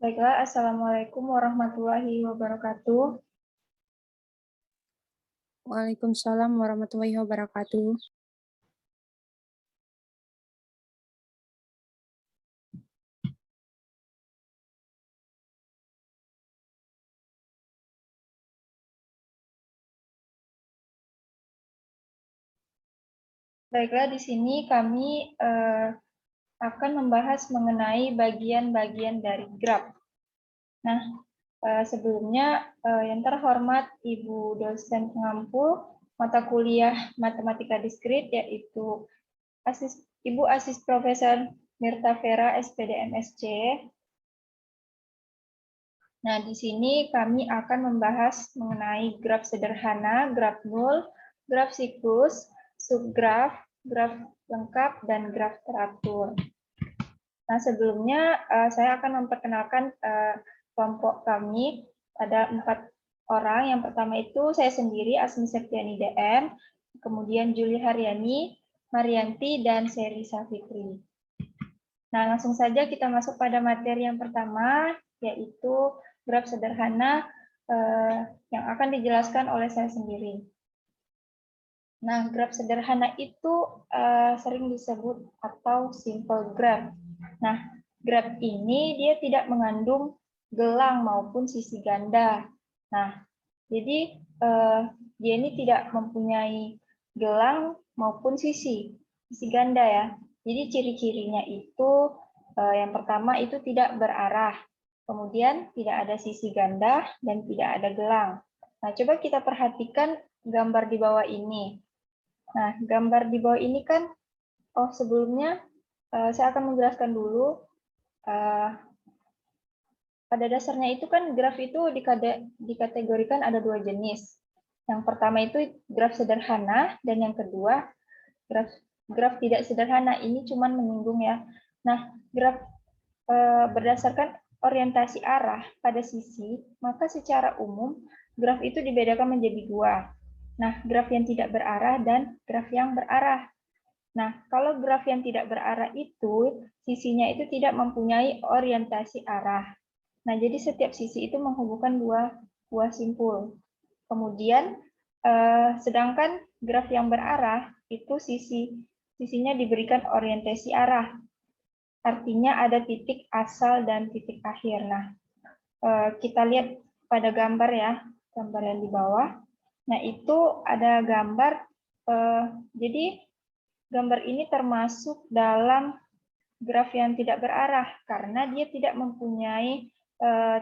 Baiklah, Assalamualaikum warahmatullahi wabarakatuh. Waalaikumsalam warahmatullahi wabarakatuh. Baiklah, di sini kami akan membahas mengenai bagian-bagian dari graf. Nah, sebelumnya yang terhormat Ibu dosen pengampu mata kuliah Matematika Diskrit, yaitu Ibu Asis Profesor Mirta Vera, SPD MSc. Nah, di sini kami akan membahas mengenai graf sederhana, graf nul, graf siklus, subgraf, graf lengkap, dan graf teratur. Nah, sebelumnya saya akan memperkenalkan kelompok kami. Ada 4 orang. Yang pertama itu saya sendiri, Asmi Septiani DM, kemudian Juli Haryani, Marianti, dan Seri Safitri. Nah, langsung saja kita masuk pada materi yang pertama, yaitu graf sederhana yang akan dijelaskan oleh saya sendiri. Nah, graf sederhana itu sering disebut atau simple graph. Nah, graf ini dia tidak mengandung gelang maupun sisi ganda. Nah, jadi dia ini tidak mempunyai gelang maupun sisi ganda ya. Jadi ciri-cirinya itu yang pertama itu tidak berarah. Kemudian tidak ada sisi ganda dan tidak ada gelang. Nah, coba kita perhatikan gambar di bawah ini. Nah, gambar di bawah ini kan, sebelumnya saya akan menjelaskan dulu. Pada dasarnya itu kan graf itu dikategorikan ada 2 jenis. Yang pertama itu graf sederhana, dan yang kedua graf tidak sederhana. Ini cuma menyinggung ya. Nah, graf berdasarkan orientasi arah pada sisi, maka secara umum graf itu dibedakan menjadi 2. Nah, graf yang tidak berarah dan graf yang berarah. Nah, kalau graf yang tidak berarah itu, sisinya itu tidak mempunyai orientasi arah. Nah, jadi setiap sisi itu menghubungkan 2 buah simpul. Kemudian, sedangkan graf yang berarah itu sisinya diberikan orientasi arah. Artinya ada titik asal dan titik akhir. Nah, kita lihat pada gambar ya, gambar yang di bawah. Nah, itu ada gambar, jadi gambar ini termasuk dalam graf yang tidak berarah karena dia tidak mempunyai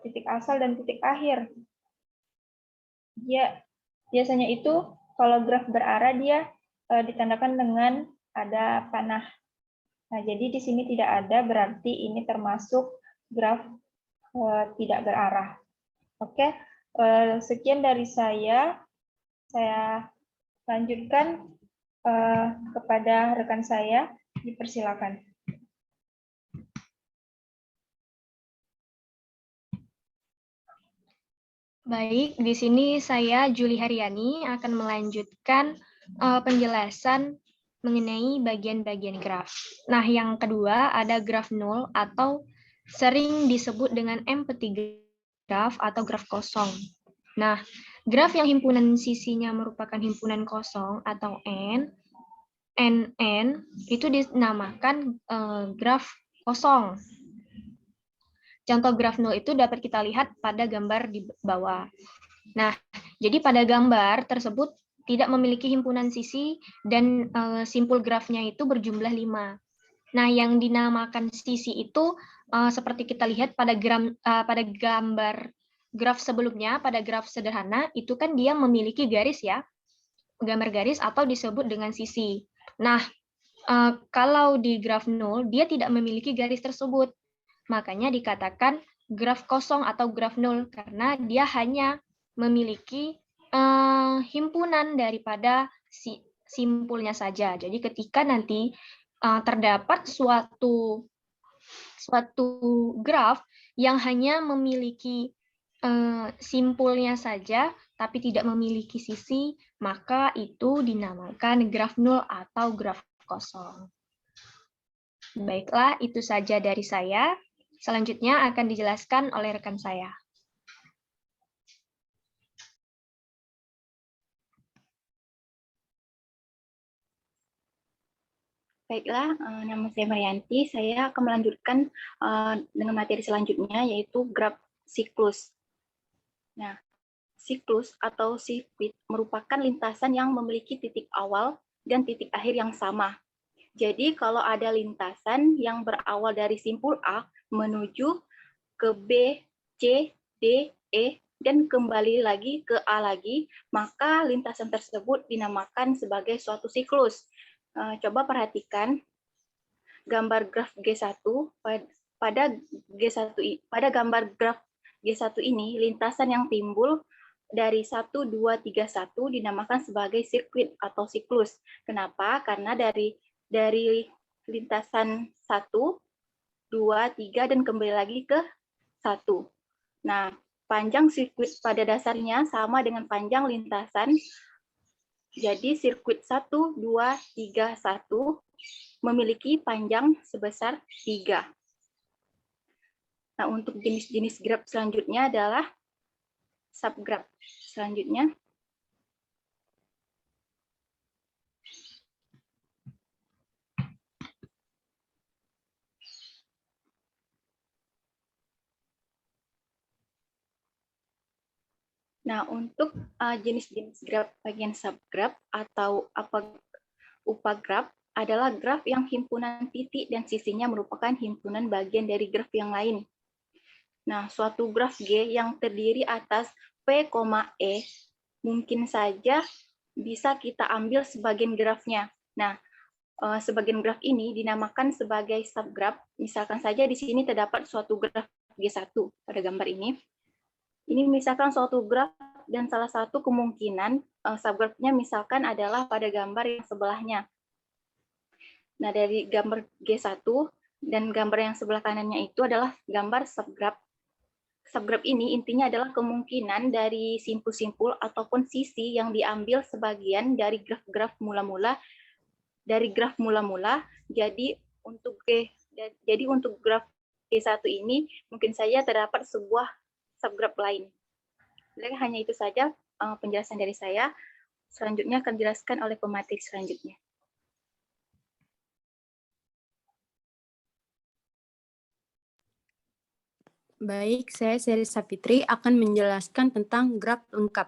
titik asal dan titik akhir. Dia biasanya itu kalau graf berarah dia ditandakan dengan ada panah. Nah, jadi di sini tidak ada, berarti ini termasuk graf tidak berarah. Oke, sekian dari saya. Saya lanjutkan kepada rekan saya. Dipersilakan. Baik, di sini saya Juli Haryani akan melanjutkan penjelasan mengenai bagian-bagian graf. Nah, yang kedua ada graf nol atau sering disebut dengan empty graf atau graf kosong. Nah, graf yang himpunan sisinya merupakan himpunan kosong atau NN itu dinamakan graf kosong. Contoh graf nol itu dapat kita lihat pada gambar di bawah. Nah, jadi pada gambar tersebut tidak memiliki himpunan sisi dan simpul grafnya itu berjumlah 5. Nah, yang dinamakan sisi itu seperti kita lihat pada gambar graf sebelumnya, pada graf sederhana, itu kan dia memiliki garis ya, gambar garis atau disebut dengan sisi. Nah, kalau di graf nol, dia tidak memiliki garis tersebut. Makanya dikatakan graf kosong atau graf nol karena dia hanya memiliki himpunan daripada simpulnya saja. Jadi ketika nanti terdapat suatu graf yang hanya memiliki simpulnya saja tapi tidak memiliki sisi, maka itu dinamakan graf nol atau graf kosong. Baiklah, itu saja dari saya. Selanjutnya akan dijelaskan oleh rekan saya. Baiklah, nama saya Marianti. Saya akan melanjutkan dengan materi selanjutnya, yaitu graf siklus. Nah, siklus atau sirkuit merupakan lintasan yang memiliki titik awal dan titik akhir yang sama. Jadi, kalau ada lintasan yang berawal dari simpul A menuju ke B, C, D, E, dan kembali lagi ke A lagi, maka lintasan tersebut dinamakan sebagai suatu siklus. Coba perhatikan gambar graf G1 pada gambar graf G1 ini, lintasan yang timbul dari 1, 2, 3, 1 dinamakan sebagai sirkuit atau siklus. Kenapa? Karena dari lintasan 1, 2, 3, dan kembali lagi ke 1. Nah, panjang sirkuit pada dasarnya sama dengan panjang lintasan. Jadi sirkuit 1, 2, 3, 1 memiliki panjang sebesar 3. Nah, untuk jenis-jenis graf selanjutnya adalah subgraf. Selanjutnya, nah, untuk jenis-jenis graf bagian subgraf atau upagraf adalah graf yang himpunan titik dan sisinya merupakan himpunan bagian dari graf yang lain. Nah, suatu graf G yang terdiri atas P, E mungkin saja bisa kita ambil sebagian grafnya. Nah, sebagian graf ini dinamakan sebagai subgraf. Misalkan saja di sini terdapat suatu graf G1 pada gambar ini. Ini misalkan suatu graf dan salah satu kemungkinan subgrafnya misalkan adalah pada gambar yang sebelahnya. Nah, dari gambar G1 dan gambar yang sebelah kanannya itu adalah gambar subgraf. Subgraf ini intinya adalah kemungkinan dari simpul-simpul ataupun sisi yang diambil sebagian dari graf-graf mula-mula Jadi untuk graf G1 ini mungkin saja terdapat sebuah subgraf lain. Jadi hanya itu saja penjelasan dari saya. Selanjutnya akan dijelaskan oleh pemateri selanjutnya. Baik, saya Seri Sapitri akan menjelaskan tentang graf lengkap.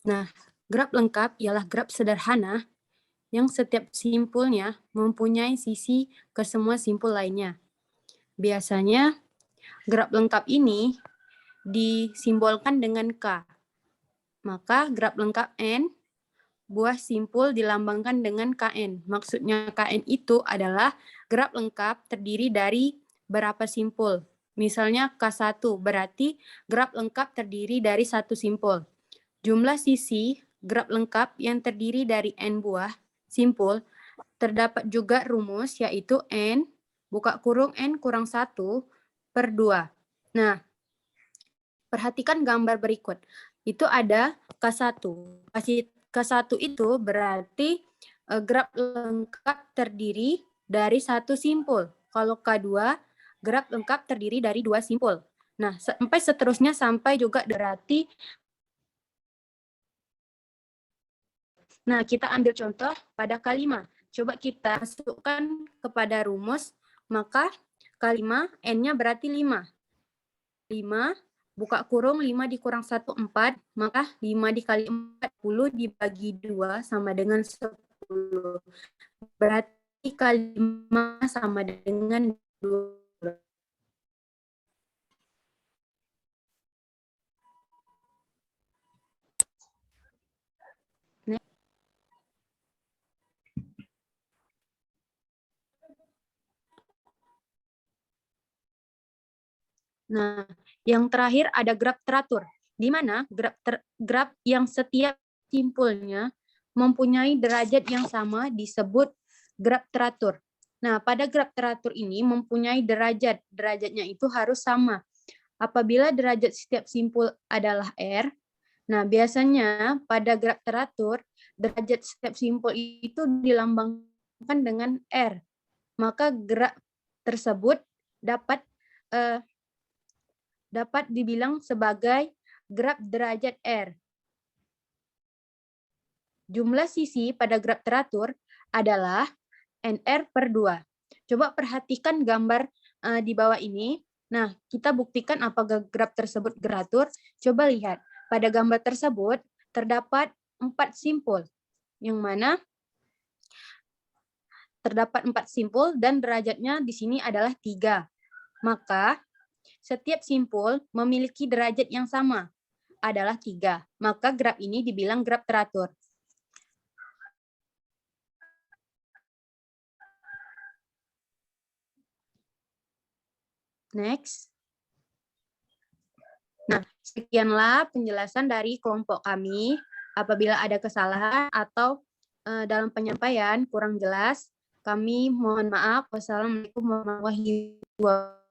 Nah, graf lengkap ialah graf sederhana yang setiap simpulnya mempunyai sisi ke semua simpul lainnya. Biasanya, graf lengkap ini disimbolkan dengan K. Maka graf lengkap N, buah simpul dilambangkan dengan KN. Maksudnya KN itu adalah graf lengkap terdiri dari berapa simpul. Misalnya K1 berarti graf lengkap terdiri dari satu simpul. Jumlah sisi graf lengkap yang terdiri dari N buah simpul terdapat juga rumus yaitu N buka kurung N kurang 1 per 2. Nah, perhatikan gambar berikut. Itu ada K1. K1 itu berarti graf lengkap terdiri dari satu simpul. Kalau K2, graf lengkap terdiri dari dua simpul. Nah, sampai seterusnya sampai juga berarti. Nah, kita ambil contoh pada K5. Coba kita masukkan kepada rumus, maka K5 N-nya berarti 5. 5 buka kurung 5 dikurang 1, 4, maka 5 dikali 40 dibagi 2 sama dengan 10. Berarti kali 5 sama dengan 2. Nah, yang terakhir ada graf teratur, di mana graf yang setiap simpulnya mempunyai derajat yang sama disebut graf teratur. Nah, pada graf teratur ini mempunyai derajat. Derajatnya itu harus sama. Apabila derajat setiap simpul adalah R, nah biasanya pada graf teratur, derajat setiap simpul itu dilambangkan dengan R. Maka graf tersebut dapat dapat dibilang sebagai graf derajat R. Jumlah sisi pada graf teratur adalah NR/2. Coba perhatikan gambar di bawah ini. Nah, kita buktikan apakah graf tersebut teratur. Coba lihat, pada gambar tersebut terdapat 4 simpul, yang mana terdapat 4 simpul dan derajatnya di sini adalah 3. Maka setiap simpul memiliki derajat yang sama, adalah 3. Maka graf ini dibilang graf teratur. Next. Nah, sekianlah penjelasan dari kelompok kami. Apabila ada kesalahan atau dalam penyampaian kurang jelas, kami mohon maaf. Wassalamualaikum warahmatullahi wabarakatuh.